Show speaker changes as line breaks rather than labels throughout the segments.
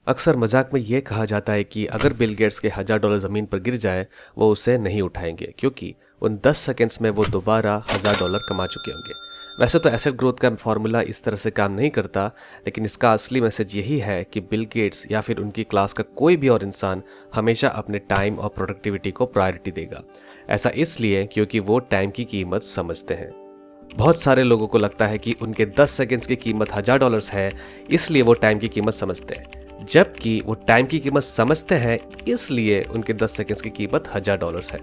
अक्सर मजाक में ये कहा जाता है कि अगर बिल गेट्स के $1000 ज़मीन पर गिर जाए वो उसे नहीं उठाएंगे क्योंकि उन 10 सेकंड्स में वो दोबारा $1000 कमा चुके होंगे। वैसे तो एसेट ग्रोथ का फॉर्मूला इस तरह से काम नहीं करता, लेकिन इसका असली मैसेज यही है कि बिल गेट्स या फिर उनकी क्लास का कोई भी और इंसान हमेशा अपने टाइम और प्रोडक्टिविटी को प्रायोरिटी देगा। ऐसा इसलिए क्योंकि वो टाइम की कीमत समझते हैं। बहुत सारे लोगों को लगता है कि उनके 10 सेकंड्स की कीमत $1000 है, इसलिए वो टाइम की कीमत समझते हैं, जबकि वो टाइम की कीमत समझते हैं इसलिए उनके 10 सेकंड्स की कीमत $1000 है।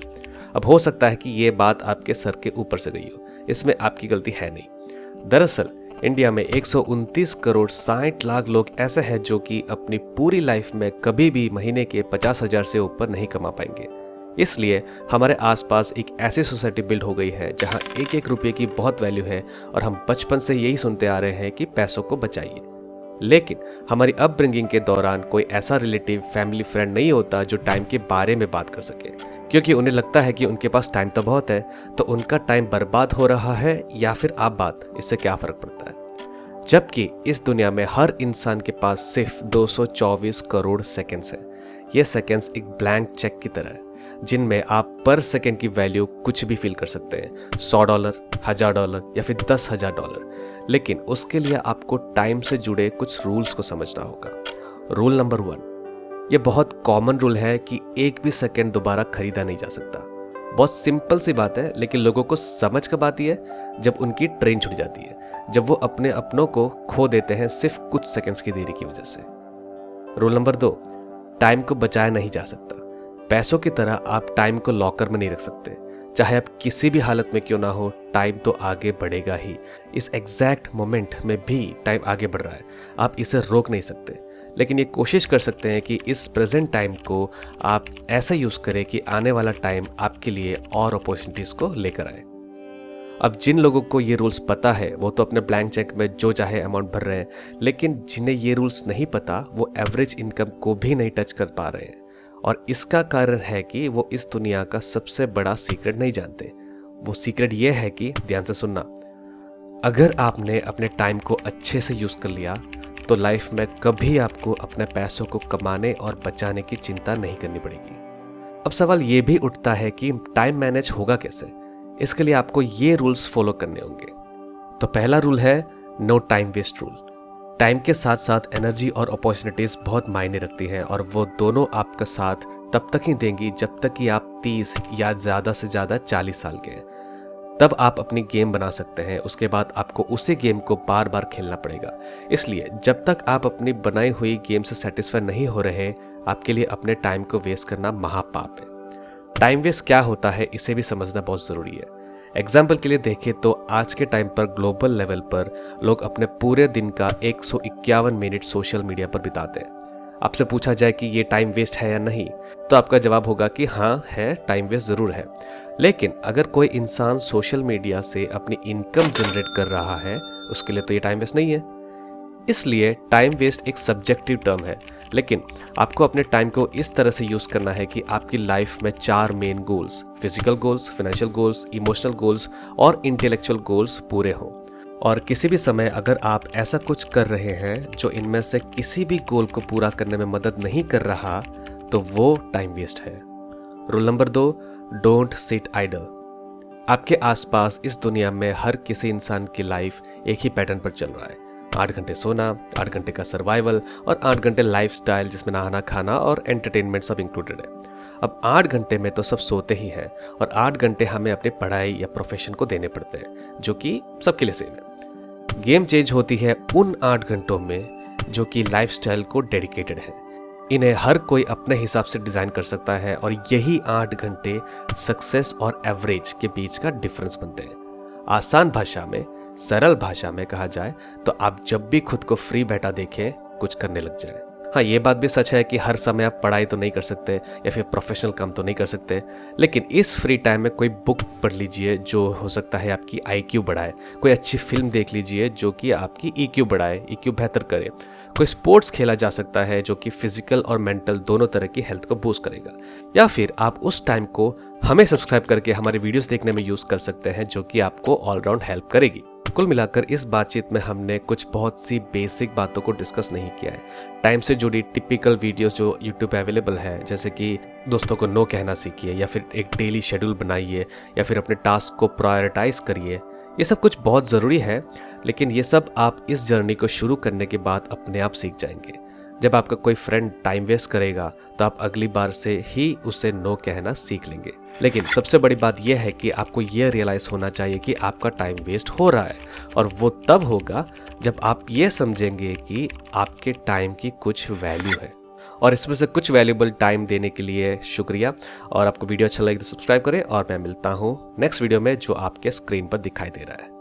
अब हो सकता है कि ये बात आपके सर के ऊपर से गई हो, इसमें आपकी गलती है नहीं। दरअसल इंडिया में 129 करोड़ 60 लाख लोग ऐसे हैं जो कि अपनी पूरी लाइफ में कभी भी महीने के 50,000 से ऊपर नहीं कमा पाएंगे। इसलिए हमारे आसपास एक ऐसी सोसाइटी बिल्ड हो गई है जहां एक एक रुपये की बहुत वैल्यू है और हम बचपन से यही सुनते आ रहे हैं कि पैसों को बचाइए। लेकिन हमारी अपब्रिंगिंग के दौरान कोई ऐसा रिलेटिव, फैमिली, फ्रेंड नहीं होता जो टाइम के बारे में बात कर सके, क्योंकि उन्हें लगता है कि उनके पास टाइम तो बहुत है, तो उनका टाइम बर्बाद हो रहा है या फिर आप बात, इससे क्या फर्क पड़ता है। जबकि इस दुनिया में हर इंसान के पास सिर्फ 224 करोड़ सेकेंड्स है। ये सेकेंड्स एक ब्लैंक चेक की तरह है जिनमें आप पर सेकेंड की वैल्यू कुछ भी फील कर सकते हैं, $100, $1000 या फिर $10,000। लेकिन उसके लिए आपको टाइम से जुड़े कुछ रूल्स को समझना होगा। रूल नंबर 1, ये बहुत कॉमन रूल है कि एक भी सेकेंड दोबारा खरीदा नहीं जा सकता। बहुत सिंपल सी बात है, लेकिन लोगों को समझ कब आती है? जब उनकी ट्रेन छूट जाती है, जब वो अपने अपनों को खो देते हैं सिर्फ कुछ सेकेंड्स की देरी की वजह से। रूल नंबर 2, टाइम को बचाया नहीं जा सकता। पैसों की तरह आप टाइम को लॉकर में नहीं रख सकते। चाहे आप किसी भी हालत में क्यों ना हो, टाइम तो आगे बढ़ेगा ही। इस एग्जैक्ट मोमेंट में भी टाइम आगे बढ़ रहा है, आप इसे रोक नहीं सकते। लेकिन ये कोशिश कर सकते हैं कि इस प्रेजेंट टाइम को आप ऐसा यूज करें कि आने वाला टाइम आपके लिए और अपॉर्चुनिटीज को लेकर आए। अब जिन लोगों को ये रूल्स पता है वो तो अपने ब्लैंक चेक में जो चाहे अमाउंट भर रहे हैं, लेकिन जिन्हें ये रूल्स नहीं पता वो एवरेज इनकम को भी नहीं टच कर पा रहे हैं। और इसका कारण है कि वो इस दुनिया का सबसे बड़ा सीक्रेट नहीं जानते। वो सीक्रेट ये है कि, ध्यान से सुनना, अगर आपने अपने टाइम को अच्छे से यूज कर लिया तो लाइफ में कभी आपको अपने पैसों को कमाने और बचाने की चिंता नहीं करनी पड़ेगी। अब सवाल ये भी उठता है कि टाइम मैनेज होगा कैसे? इसके लिए आपको ये रूल्स फॉलो करने होंगे। तो पहला रूल है no time waste rule. Time के साथ साथ एनर्जी और अपॉर्चुनिटीज बहुत मायने रखती हैं और वो दोनों आपका साथ तब तक ही देंगी जब तक कि आप 30 या ज़्यादा से ज़्यादा 40 साल के हैं। तब आप अपनी गेम बना सकते हैं, उसके बाद आपको उसी गेम को बार बार खेलना पड़ेगा। इसलिए जब तक आप अपनी बनाई हुई गेम से सेटिस्फाई नहीं हो रहे, आपके लिए अपने टाइम को वेस्ट करना महापाप है। टाइम वेस्ट क्या होता है इसे भी समझना बहुत ज़रूरी है। एग्जाम्पल के लिए देखें तो आज के टाइम पर ग्लोबल लेवल पर लोग अपने पूरे दिन का 151 मिनट सोशल मीडिया पर बिताते हैं। आपसे पूछा जाए कि ये टाइम वेस्ट है या नहीं, तो आपका जवाब होगा कि हाँ है, टाइम वेस्ट ज़रूर है। लेकिन अगर कोई इंसान सोशल मीडिया से अपनी इनकम जनरेट कर रहा है, उसके लिए तो ये टाइम वेस्ट नहीं है। इसलिए टाइम वेस्ट एक सब्जेक्टिव टर्म है, लेकिन आपको अपने टाइम को इस तरह से यूज करना है कि आपकी लाइफ में 4 main goals, physical goals, financial goals, emotional goals और इंटेलेक्चुअल गोल्स पूरे हों। और किसी भी समय अगर आप ऐसा कुछ कर रहे हैं जो इनमें से किसी भी गोल को पूरा करने में मदद नहीं कर रहा, तो वो टाइम वेस्ट है। Rule number 2, don't sit idle. आपके आसपास इस दुनिया में हर किसी इंसान की लाइफ एक ही पैटर्न पर चल रहा है। 8 घंटे सोना, 8 घंटे का सर्वाइवल और 8 घंटे लाइफस्टाइल जिसमें नहाना, खाना और एंटरटेनमेंट सब इंक्लूडेड है। अब 8 घंटे में तो सब सोते ही हैं और 8 घंटे हमें अपनी पढ़ाई या प्रोफेशन को देने पड़ते हैं, जो कि सबके लिए सेम है। गेम चेंज होती है उन 8 घंटों में जो कि लाइफस्टाइल को डेडिकेटेड है। इन्हें हर कोई अपने हिसाब से डिज़ाइन कर सकता है और यही 8 घंटे सक्सेस और एवरेज के बीच का डिफरेंस बनते हैं। आसान भाषा में, सरल भाषा में कहा जाए तो आप जब भी खुद को फ्री बैठा देखें, कुछ करने लग जाए। हाँ, ये बात भी सच है कि हर समय आप पढ़ाई तो नहीं कर सकते या फिर प्रोफेशनल काम तो नहीं कर सकते, लेकिन इस फ्री टाइम में कोई बुक पढ़ लीजिए जो हो सकता है आपकी IQ बढ़ाए, कोई अच्छी फिल्म देख लीजिए जो कि आपकी EQ बढ़ाए, EQ बेहतर करे, कोई स्पोर्ट्स खेला जा सकता है जो कि फिजिकल और मेंटल दोनों तरह की हेल्थ को बूस्ट करेगा, या फिर आप उस टाइम को हमें सब्सक्राइब करके हमारे वीडियोस देखने में यूज कर सकते हैं जो कि आपको ऑलराउंड हेल्प करेगी। कुल मिलाकर इस बातचीत में हमने कुछ बहुत सी बेसिक बातों को डिस्कस नहीं किया है। टाइम से जुड़ी टिपिकल वीडियोस जो यूट्यूब पे अवेलेबल है, जैसे कि दोस्तों को नो कहना सीखिए, या फिर एक डेली शेड्यूल बनाइए, या फिर अपने टास्क को प्रायोरिटाइज करिए, ये सब कुछ बहुत ज़रूरी है। लेकिन ये सब आप इस जर्नी को शुरू करने के बाद अपने आप सीख जाएंगे। जब आपका कोई फ्रेंड टाइम वेस्ट करेगा तो आप अगली बार से ही उसे नो कहना सीख लेंगे। लेकिन सबसे बड़ी बात यह है कि आपको यह रियलाइज़ होना चाहिए कि आपका टाइम वेस्ट हो रहा है, और वो तब होगा जब आप ये समझेंगे कि आपके टाइम की कुछ वैल्यू है। और इसमें से कुछ वैल्यूबल टाइम देने के लिए शुक्रिया। और आपको वीडियो अच्छा लगे तो सब्सक्राइब करें, और मैं मिलता हूँ नेक्स्ट वीडियो में जो आपके स्क्रीन पर दिखाई दे रहा है।